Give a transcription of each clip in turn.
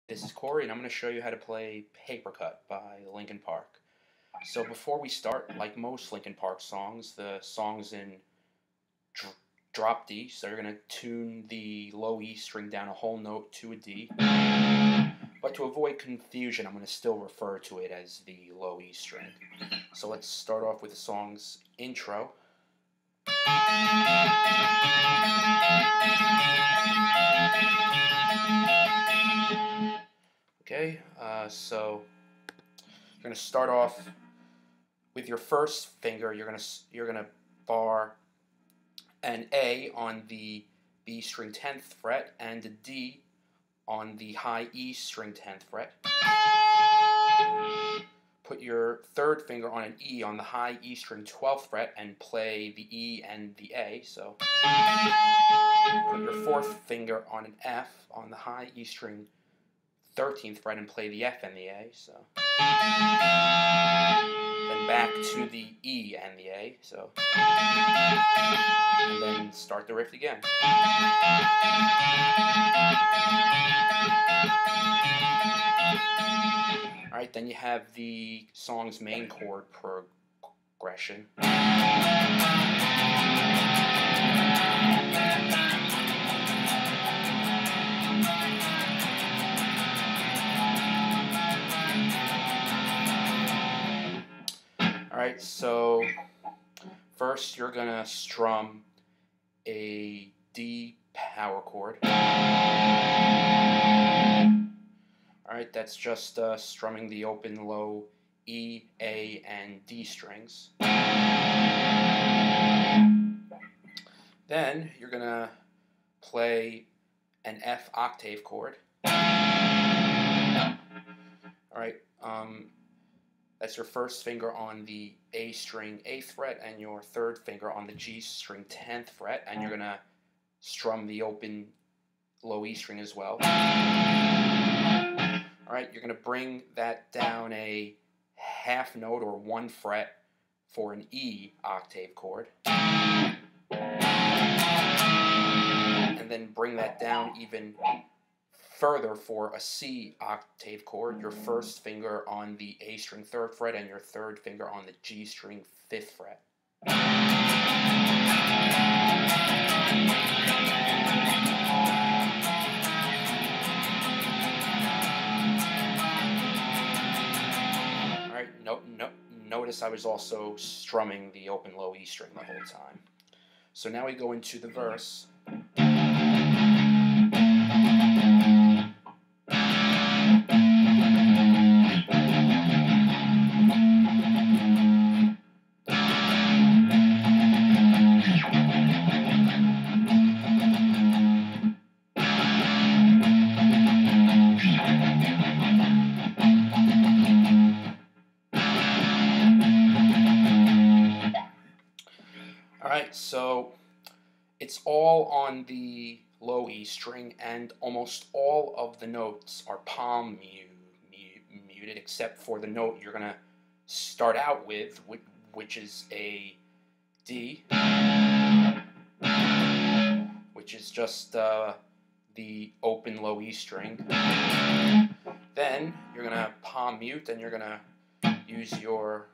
This is Corey, and I'm going to show you how to play Papercut by Linkin Park. So before we start, like most Linkin Park songs, the song's in drop D, so you're going to tune the low E string down a whole note to a D. But to avoid confusion, I'm going to still refer to it as the low E string. So let's start off with the song's intro. Okay, so you're gonna start off with your first finger. You're gonna bar an A on the B string 10th fret and a D on the high E string 10th fret. Put your third finger on an E on the high E string 12th fret and play the E and the A. So put your fourth finger on an F on the high E string 13th fret and play the F and the A. So then back to the E and the A. So and then start the riff again. Alright, then you have the song's main chord progression. Alright, so first you're gonna strum a D power chord. Alright, that's just strumming the open low E, A, and D strings. Then you're gonna play an F octave chord. Alright, that's your first finger on the A string 8th fret and your third finger on the G string 10th fret, and you're gonna strum the open low E string as well. Alright, you're gonna bring that down a half note or 1 fret for an E octave chord. And then bring that down even further for a C octave chord, your first finger on the A string 3rd fret and your third finger on the G string 5th fret. Alright, notice I was also strumming the open low E string the whole time. So now we go into the verse. Alright, so it's all on the low E string, and almost all of the notes are palm muted, except for the note you're going to start out with, which is a D, which is just the open low E string. Then you're going to palm mute, and you're going to use your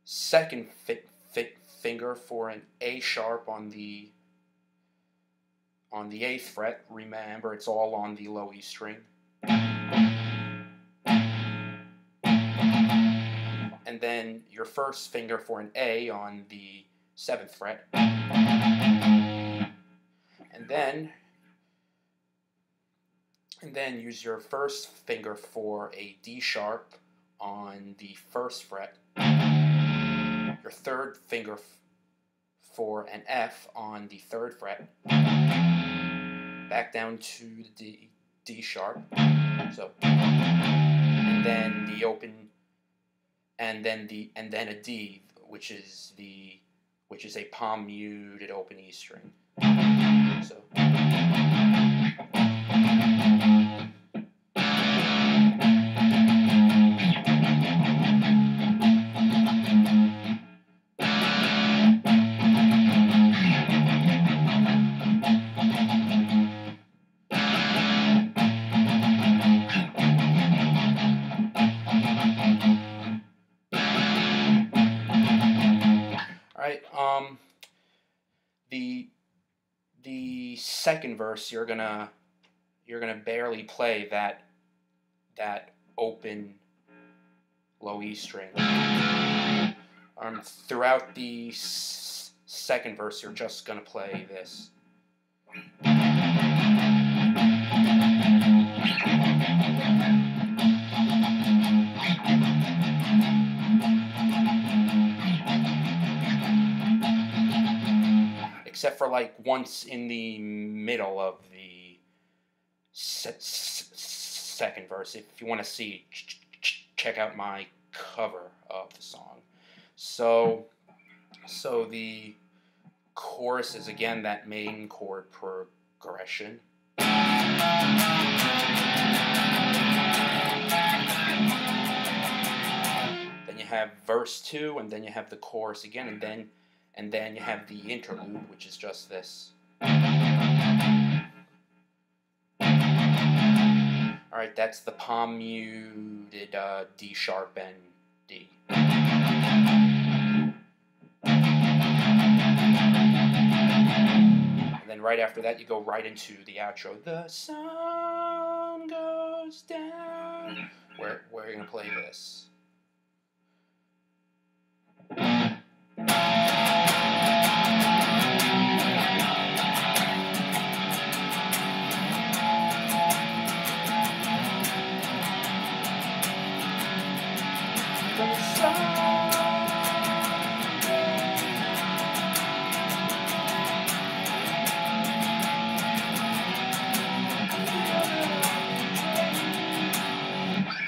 second finger for an A sharp on the 8th fret. Remember, it's all on the low E string. And then your first finger for an A on the 7th fret. And then use your first finger for a D sharp on the 1st fret, your third finger for an F on the 3rd fret, back down to the D sharp, so, and then the open, and then a D, which is a palm muted open E string. So. the second verse, you're gonna barely play that open low E string. Throughout the second verse, you're just gonna play this. Except for like once in the middle of the second verse. If you want to see, check out my cover of the song. So the chorus is again that main chord progression. Then you have verse 2, and then you have the chorus again, and then you have the interlude, which is just this. Alright, that's the palm muted D sharp and D. And then right after that, you go right into the outro. The sun goes down. Where you're going to play this.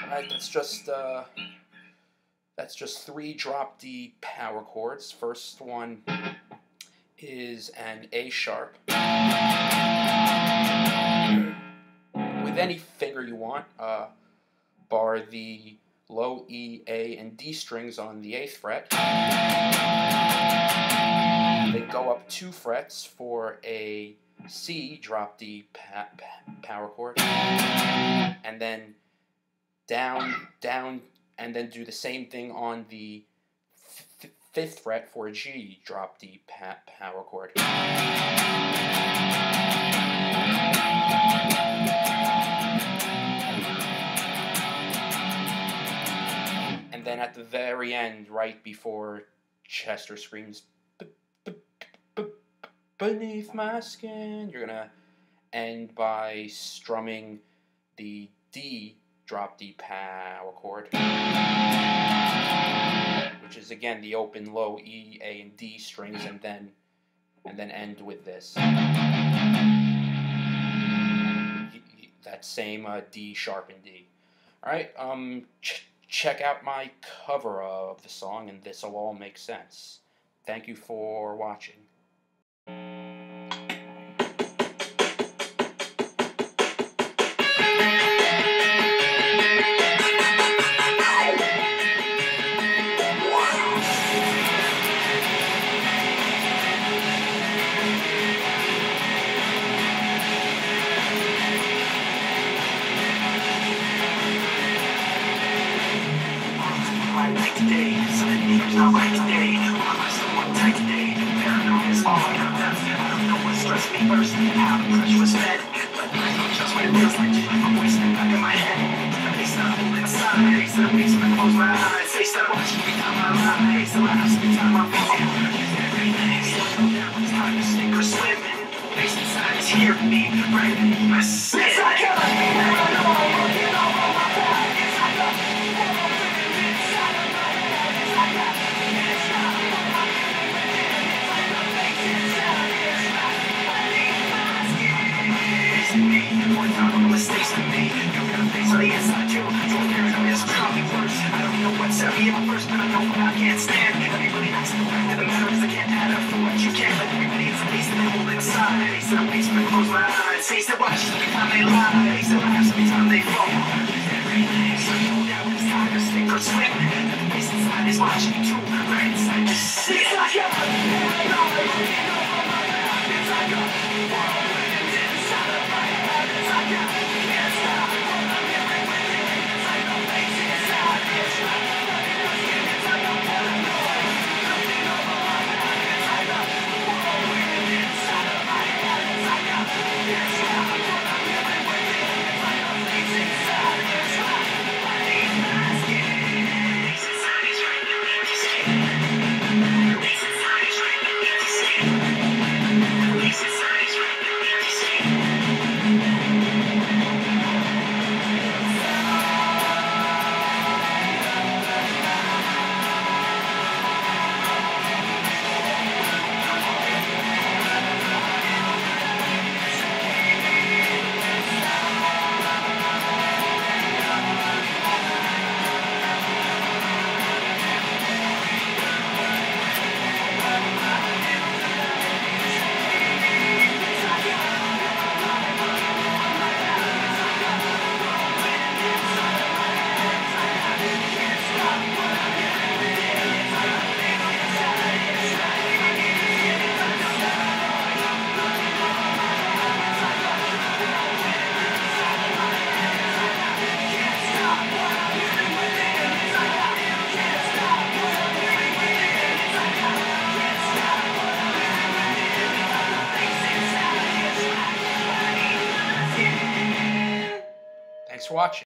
Alright, that's just 3 drop D power chords. First one is an A sharp with any finger you want, bar the low E, A, and D strings on the 8th fret. They go up 2 frets for a C drop D power chord, and then down, and then do the same thing on the 5th fret for a G drop D power chord. And then at the very end, right before Chester screams, "Beneath my skin," you're gonna end by strumming the D drop D power chord, which is again the open low E, A, and D strings, and then end with this. That same D sharp and D. All right, check out my cover of the song, and this will all make sense. Thank you for watching. Not right today. I'm still one tight today. Paranoia is all I got left. I don't know what stressed me first. How the pressure was fed. But I know just what it feels like. I'm wasting back in my head. Face up, inside. Face up, face up, close my eyes. Face up, watching me down my line. Face up, every time I'm falling. Everything. It's time to sink or swim. Face inside is hearing me. Right in my sin. It's like a I know I'm working over my back. It's like a mistakes to me. You got things on the inside too. Your paranoia is probably worse. I don't know what's up here first, but I know what I can't stand. Everybody knocks the fact of the matter is I can't add up for what you can. But everybody is a beast and they hold inside. Face in the basement, close my eyes. Face that watches every time they lie. Face that laughs every time they fall. Everything. So you know that when it's time to sink or swim. And the face inside is watching you too. Right inside just sit. It's like a it's like a whirlwind inside of my head. It's like a can't stop what I'm hearing within. It's like a face inside. It's like a it's like a paranoia. Coming over my back. It's like for watching.